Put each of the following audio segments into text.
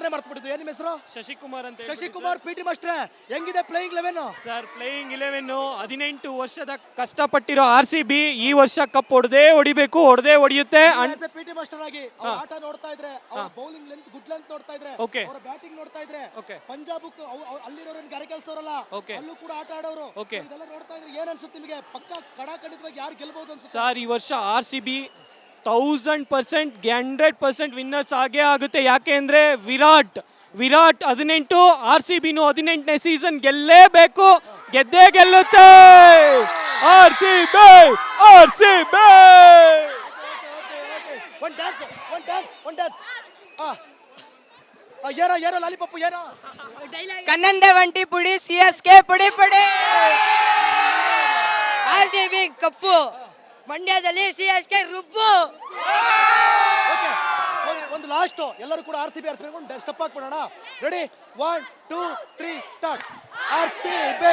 ಅವ್ರನ್ನೇ ಮರ್ತ್ಬಿಟ್ಟಿದ್ದು. ಏನ್ ನಿಮ್ಮ ಹೆಸರು? ಶಶಿಕುಮಾರ್ ಅಂತ. ಶಶಿಕುಮಾರ್ ಪಿ ಟಿ ಮಾಸ್ಟ್ರೆ, ಹೆಂಗಿದೆ ಪ್ಲೇಯಿಂಗ್ 11? ಸರ್, ಪ್ಲೇಯಿಂಗ್ 11 18 ವರ್ಷದ ಕಷ್ಟಪಟ್ಟಿರೋ RCB ಈ ವರ್ಷ ಕಪ್ ಹೊಡಿಬೇಕು, ಹೊಡೆಯುತ್ತೆ. ಪಿ ಟಿ ಮಾಸ್ಟರ್ ಆಗಿ ಆಟ ನೋಡ್ತಾ ಇದ್ರೆ, ಅವರ ಬೌಲಿಂಗ್ ಲೆಂತ್, ಗುಡ್ ಲೆಂತ್ ನೋಡ್ತಾ ಇದ್ರೆ, ಅವರ ಬ್ಯಾಟಿಂಗ್ ನೋಡ್ತಾ ಇದ್ರೆ, ಪಂಜಾಬ್ ಅಲ್ಲಿರೋರನ್ನ ಗಾರೆ ಕೆಲಸದವರಲ್ಲ, ಅಲ್ಲೂ ಕೂಡ ಆಟ ಆಡೋರು, ಇದೆಲ್ಲ ನೋಡ್ತಾ ಇದ್ರೆ ಏನ್ ಅನ್ಸುತ್ತೆ ನಿಮಗೆ? ಪಕ್ಕ ಕಡಾಖಂಡಿತವಾಗಿ ಯಾರು ಗೆಲ್ಲಬಹುದು ಅನ್ಸುತ್ತೆ ಸರ್? ಈ ವರ್ಷ RCB 1000% 100% ವಿನ್ನರ್ಸ್ ಆಗೇ ಆಗುತ್ತೆ. ಯಾಕೆ ಅಂದ್ರೆ ವಿರಾಟ್ 18, RCB 18ನೇ ಸೀಸನ್ ಗೆಲ್ಲೇಬೇಕು, ಗೆದ್ದೇ ಗೆಲ್ಲುತ್ತೆ. RCB ಒನ್ ಡ್ಯಾನ್ಸ್ ಏರೋ ಲಾಲಿಪಾಪ್ ಏರೋ ಕನ್ನಂದೆ ಒಂಟಿ ಪುಡಿ CSK ಪುಡಿ RCB ಕಪ್ಪು, ಮಂಡ್ಯದಲ್ಲಿ CSK ರುಬ್ಬು. ಒಂದು ಲಾಸ್ಟ್ ಎಲ್ಲರೂ ಕೂಡ RCB ಸ್ಟೆಪ್ ಹಾಕ್ಬಿಡೋಣ. Ready, 1 2 3 start. RCB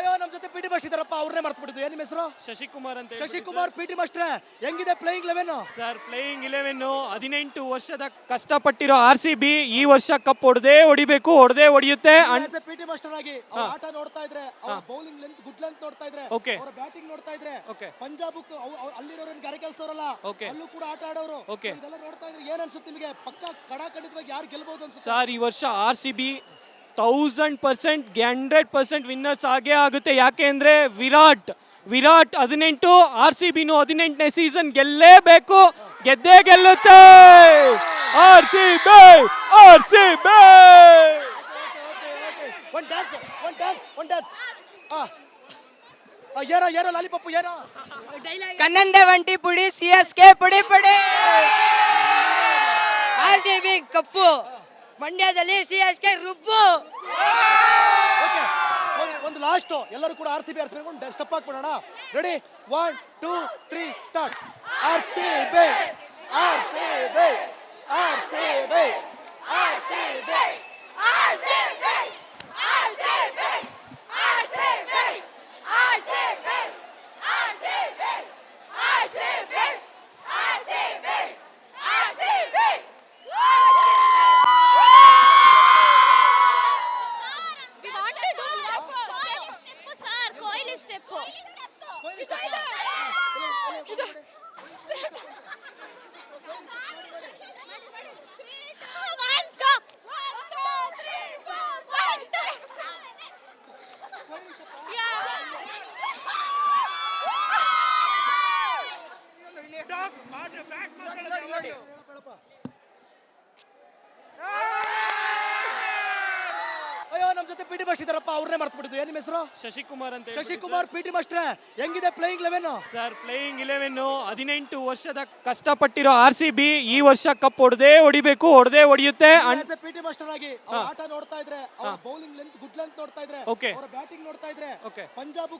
ಅಯ್ಯೋ, ನಮ್ಮ ಜೊತೆ ಪಿ ಟಿ ಮಾಸ್ಟರ್ ಇದಾರಪ್ಪ, ಅವ್ರನ್ನೇ ಮರ್ತ್ಬಿಟ್ಟಿದ್ದು. ಏನ್ ನಿಮ್ಮ ಹೆಸರು? ಶಶಿಕುಮಾರ್ ಅಂತ. ಶಶಿಕುಮಾರ್ ಪಿ ಟಿ ಮಾಸ್ಟ್ರೆ, ಹೆಂಗಿದೆ ಪ್ಲೇಯಿಂಗ್ 11? ಸರ್, ಪ್ಲೇಯಿಂಗ್ 11 18 ವರ್ಷದ ಕಷ್ಟಪಟ್ಟಿರೋ RCB ಈ ವರ್ಷ ಕಪ್ ಹೊಡಿಬೇಕು, ಹೊಡೆಯುತ್ತೆ. ಪಿ ಟಿ ಮಾಸ್ಟರ್ ಆಗಿ ಆಟ ನೋಡ್ತಾ ಇದ್ರೆ, ಅವರ ಬೌಲಿಂಗ್ ಲೆಂತ್, ಗುಡ್ ಲೆಂತ್ ನೋಡ್ತಾ ಇದ್ರೆ, ಅವರ ಬ್ಯಾಟಿಂಗ್ ನೋಡ್ತಾ ಇದ್ರೆ, ಪಂಜಾಬ್ ಅಲ್ಲಿರೋರನ್ನ ಗಾರೆ ಕೆಲಸದವರಲ್ಲ, ಅಲ್ಲೂ ಕೂಡ ಆಟ ಆಡೋರು, ಇದೆಲ್ಲ ನೋಡ್ತಾ ಇದ್ರೆ ಏನ್ ಅನ್ಸುತ್ತೆ ನಿಮಗೆ? ಪಕ್ಕ ಕಡಾಖಂಡಿತವಾಗಿ ಯಾರು ಗೆಲ್ಲಬಹುದು ಅನ್ಸುತ್ತೆ ಸರ್? ಈ ವರ್ಷ RCB 1000% 100% ವಿನ್ನರ್ಸ್ ಆಗೇ ಆಗುತ್ತೆ. ಯಾಕೆ ಅಂದ್ರೆ ವಿರಾಟ್ 18, RCB 18ನೇ ಸೀಸನ್ ಗೆಲ್ಲೇಬೇಕು, ಗೆದ್ದೇ ಗೆಲ್ಲುತ್ತೆ. RCB ಒನ್ ಡ್ಯಾನ್ಸ್ ಏರೋ ಲಾಲಿಪಾಪ್ ಏರೋ ಕನ್ನಂದೆ ಒಂಟಿ ಪುಡಿ CSK ಪುಡಿ RCB ಕಪ್ಪು, ಮಂಡ್ಯದಲ್ಲಿ CSK ರುಬ್ಬು. ಒಂದು ಲಾಸ್ಟ್ ಎಲ್ಲರೂ ಕೂಡ RCB ಸ್ಟೆಪ್ ಹಾಕ್ಬಿಡೋಣ. Ready, 1 2 3 start. RCB ಅಯ್ಯೋ, ನಮ್ಮ ಜೊತೆ ಪಿ ಟಿ ಮಾಸ್ಟರ್ ಇದಾರಪ್ಪ, ಅವ್ರನ್ನೇ ಮರ್ತ್ಬಿಟ್ಟಿದ್ದು. ಏನ್ ನಿಮ್ಮ ಹೆಸರು? ಶಶಿಕುಮಾರ್ ಅಂತ. ಶಶಿಕುಮಾರ್ ಪಿ ಟಿ ಮಾಸ್ಟ್ರೆ, ಹೆಂಗಿದೆ ಪ್ಲೇಯಿಂಗ್ 11? ಸರ್, ಪ್ಲೇಯಿಂಗ್ 11 18 ವರ್ಷದ ಕಷ್ಟಪಟ್ಟಿರೋ RCB ಈ ವರ್ಷ ಕಪ್ ಹೊಡಿಬೇಕು, ಹೊಡೆಯುತ್ತೆ. ಪಿ ಟಿ ಮಾಸ್ಟರ್ ಆಗಿ ಆಟ ನೋಡ್ತಾ ಇದ್ರೆ, ಅವರ ಬೌಲಿಂಗ್ ಲೆಂತ್, ಗುಡ್ ಲೆಂತ್ ನೋಡ್ತಾ ಇದ್ರೆ, ಅವರ ಬ್ಯಾಟಿಂಗ್ ನೋಡ್ತಾ ಇದ್ರೆ, ಪಂಜಾಬ್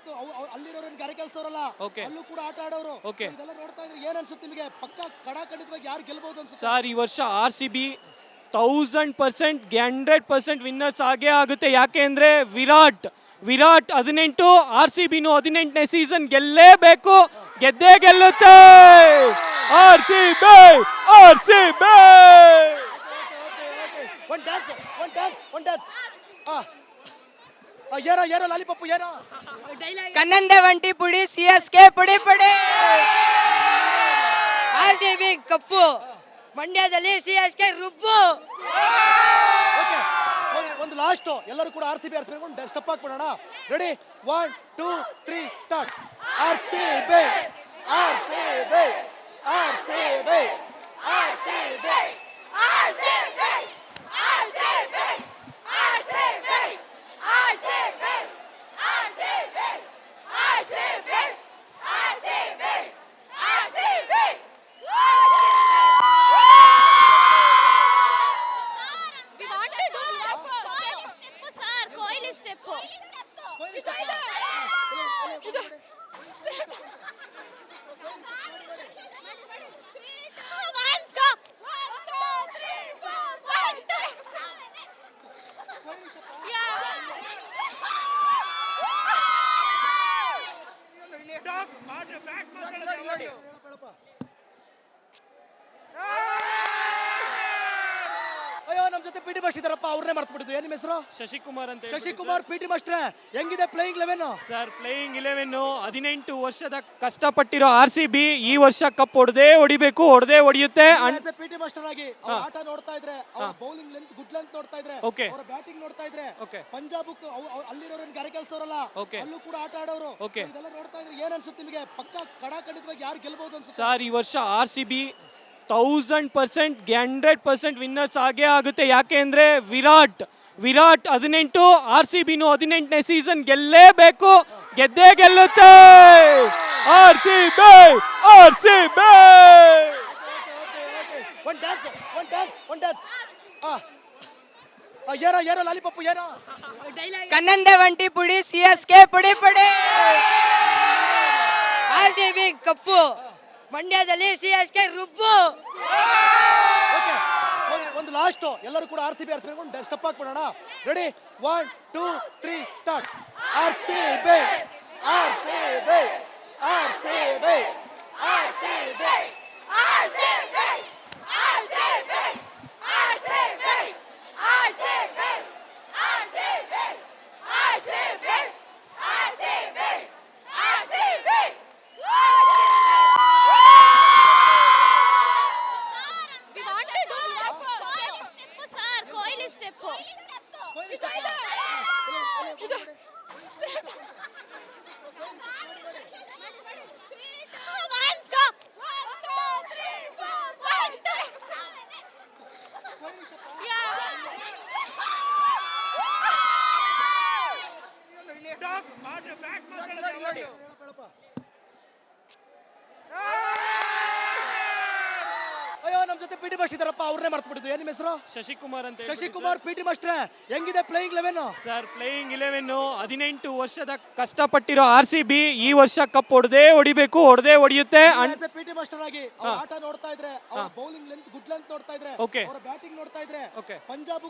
ಅಲ್ಲಿರೋರನ್ನ ಗಾರೆ ಕೆಲಸದವರಲ್ಲ, ಅಲ್ಲೂ ಕೂಡ ಆಟ ಆಡೋರು, ಇದೆಲ್ಲ ನೋಡ್ತಾ ಇದ್ರೆ ಏನ್ ಅನ್ಸುತ್ತೆ ನಿಮಗೆ? ಪಕ್ಕ ಕಡಾಖಂಡಿತವಾಗಿ ಯಾರು ಗೆಲ್ಲಬಹುದು ಅನ್ಸುತ್ತೆ ಸರ್? ಈ ವರ್ಷ RCB 1000% 100% ವಿನ್ನರ್ಸ್ ಆಗೇ ಆಗುತ್ತೆ. ಯಾಕೆ ಅಂದ್ರೆ ವಿರಾಟ್ 18, RCB 18ನೇ ಸೀಸನ್ ಗೆಲ್ಲೇಬೇಕು, ಗೆದ್ದೇ ಗೆಲ್ಲುತ್ತೆ. RCB ಒನ್ ಡ್ಯಾನ್ಸ್ ಏರೋ ಲಾಲಿಪಾಪ್ ಏರೋ ಕನ್ನಂದೆ ಒಂಟಿ ಪುಡಿ CSK ಪುಡಿ RCB ಕಪ್ಪು, ಮಂಡ್ಯದಲ್ಲಿ CSK ರುಬ್ಬು. ಒಂದು ಲಾಸ್ಟ್ ಎಲ್ಲರೂ ಕೂಡ RCB ಸ್ಟೆಪ್ ಹಾಕ್ಬಿಡೋಣ. Ready, 1 2 3 start. RCB We want to do step, sir. Kohli step. One stop. 1, 2, 3, 4, 1, 2. ಅಯ್ಯೋ ನಮ್ ಜೊತೆ ಪಿಟಿ ಮಾಸ್ಟರ್ ಇದಾರಪ್ಪ, ಅವ್ರನ್ನೇ ಮರ್ತು ಬಿಟ್ಟಿದ್ದು. ಏನ್ ನಿಮ್ಮ ಹೆಸರು? ಶಶಿಕುಮಾರ್ ಅಂತ ಶಶಿಕುಮಾರ್. ಪಿಟಿ ಮಾಸ್ಟ್ರೆ, ಹೆಂಗಿದೆ ಪ್ಲೇಯಿಂಗ್ 11? ಸರ್ ಪ್ಲೇಯಿಂಗ್ 11 18 ವರ್ಷದ ಕಷ್ಟಪಟ್ಟಿರೋ RCB ಈ ವರ್ಷ ಕಪ್ ಹೊಡಿಬೇಕು, ಹೊಡೆಯುತ್ತೆ. ಪಿಟಿ ಮಾಸ್ಟರ್ ಆಗಿ ಅವ್ರ ಆಟ ನೋಡ್ತಾ ಇದ್ರೆ, ಅವ್ರ ಬೌಲಿಂಗ್ ಲೆಂತ್, ಗುಡ್ ಲೆಂತ್ ನೋಡ್ತಾ ಇದ್ರೆ, ಅವರ ಬ್ಯಾಟಿಂಗ್ ನೋಡ್ತಾ ಇದ್ರೆ, ಪಂಜಾಬ್ ಅಲ್ಲಿರೋರನ್ನ ಗಾರೆ ಕೆಲಸವರಲ್ಲ, ಅಲ್ಲೂ ಕೂಡ ಆಟ ಆಡೋರು. ಇದೆಲ್ಲ ನೋಡ್ತಾ ಇದ್ರೆ ಏನ್ ಅನ್ಸುತ್ತೆ ನಿಮಗೆ? ಪಕ್ಕ ಕಡಾಖಂಡಿತವಾಗಿ ಯಾರು ಗೆಲ್ಬಹುದು ಅನ್ಸುತ್ತೆ? ಸರ್ ಈ ವರ್ಷ RCB 1000% 100% ವಿನ್ನರ್ಸ್ ಆಗೇ ಆಗುತ್ತೆ. ಯಾಕೆ ಅಂದ್ರೆ ವಿರಾಟ್ 18, RCB 18ನೇ ಸೀಸನ್ ಗೆಲ್ಲೇಬೇಕು, ಗೆದ್ದೇ ಗೆಲ್ಲುತ್ತೆ. RCB ಒನ್ ಡ್ಯಾನ್ಸ್ ಏನೋ ಲಾಲಿಪಾಪ್ ಏನೋ ಕನ್ನಂದೆ ಒಂಟಿ ಪುಡಿ CSK ಪುಡಿ ಪುಡಿ. RCB ಕಪ್ಪು, ಮಂಡ್ಯದಲ್ಲಿ CSK ರುಬ್ಬು. ಒಂದು ಲಾಸ್ಟ್ ಎಲ್ಲರೂ ಕೂಡ RCB ಸ್ಟೆಪ್ ಹಾಕ್ಬಿಡೋಣ. Ready 1, 2, 3 start. RCB We want to do step, sir. Kohli step. One stop. 1, 2, 3, 4, 1, 2. ಅಯ್ಯೋ ನಮ್ ಜೊತೆ ಪಿಟಿ ಮಾಸ್ಟರ್ ಇದಾರಪ್ಪ, ಅವ್ರನ್ನೇ ಮರ್ತು ಬಿಟ್ಟಿದ್ದು. ಏನ್ ನಿಮ್ಮ ಹೆಸರು? ಶಶಿಕುಮಾರ್ ಅಂತ ಶಶಿಕುಮಾರ್. ಪಿಟಿ ಮಾಸ್ಟ್ರೆ, ಹೆಂಗಿದೆ ಪ್ಲೇಯಿಂಗ್ 11? ಸರ್ ಪ್ಲೇಯಿಂಗ್ 11 18 ವರ್ಷದ ಕಷ್ಟಪಟ್ಟಿರೋ RCB ಈ ವರ್ಷ ಕಪ್ ಹೊಡಿಬೇಕು, ಹೊಡೆಯುತ್ತೆ. ಪಿಟಿ ಮಾಸ್ಟರ್ ಆಗಿ ಅವ್ರ ಆಟ ನೋಡ್ತಾ ಇದ್ರೆ, ಅವರ ಬೌಲಿಂಗ್ ಲೆಂತ್, ಗುಡ್ ಲೆಂತ್ ನೋಡ್ತಾ ಇದ್ರೆ, ಅವರ ಬ್ಯಾಟಿಂಗ್ ನೋಡ್ತಾ ಇದ್ರೆ, ಪಂಜಾಬ್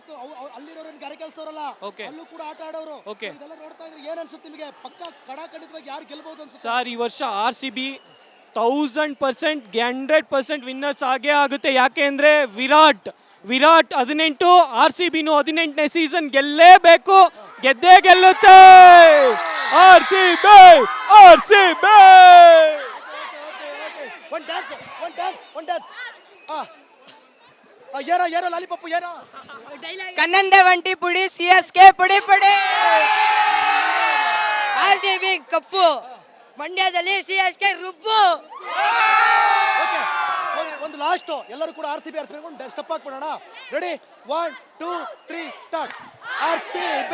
ಅಲ್ಲಿರೋರನ್ನ ಗಾರೆ ಕೆಲಸವರಲ್ಲ, ಅಲ್ಲೂ ಕೂಡ ಆಟ ಆಡೋರು. ಇದೆಲ್ಲ ನೋಡ್ತಾ ಇದ್ರೆ ಏನ್ ಅನ್ಸುತ್ತೆ ನಿಮಗೆ? ಪಕ್ಕ ಕಡಾಖಂಡಿತವಾಗಿ ಯಾರು ಗೆಲ್ಬಹುದು ಅನ್ಸುತ್ತೆ? ಸರ್ ಈ ವರ್ಷ RCB 1000% 100% ವಿನ್ನರ್ಸ್ ಆಗೇ ಆಗುತ್ತೆ. ಯಾಕೆ ಅಂದ್ರೆ ವಿರಾಟ್ 18, RCB 18ನೇ ಸೀಸನ್ ಗೆಲ್ಲೇಬೇಕು, ಗೆದ್ದೇ ಗೆಲ್ಲುತ್ತೆ. RCB ಒನ್ ಡ್ಯಾನ್ಸ್ ಏನೋ ಲಾಲಿಪಾಪ್ ಏನೋ ಕನ್ನಂದೆ ಒಂಟಿ ಪುಡಿ CSK ಪುಡಿ ಪುಡಿ. RCB ಕಪ್ಪು, ಮಂಡ್ಯದಲ್ಲಿ CSK ರುಬ್ಬು. ಒಂದು ಲಾಸ್ಟ್ ಎಲ್ಲರೂ ಕೂಡ RCB ಸ್ಟೆಪ್ ಹಾಕ್ಬಿಡೋಣ. Ready 1, 2, 3 start. RCB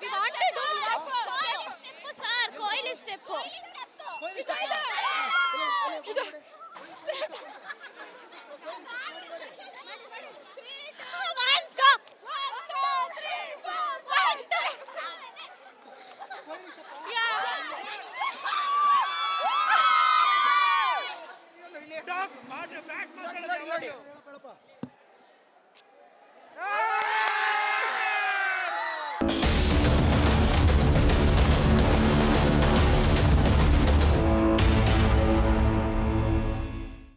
We want to do step, sir. Kohli step. One stop. 1, 2, 3, 4, 1, 2. ಹೇಳಪ್ಪ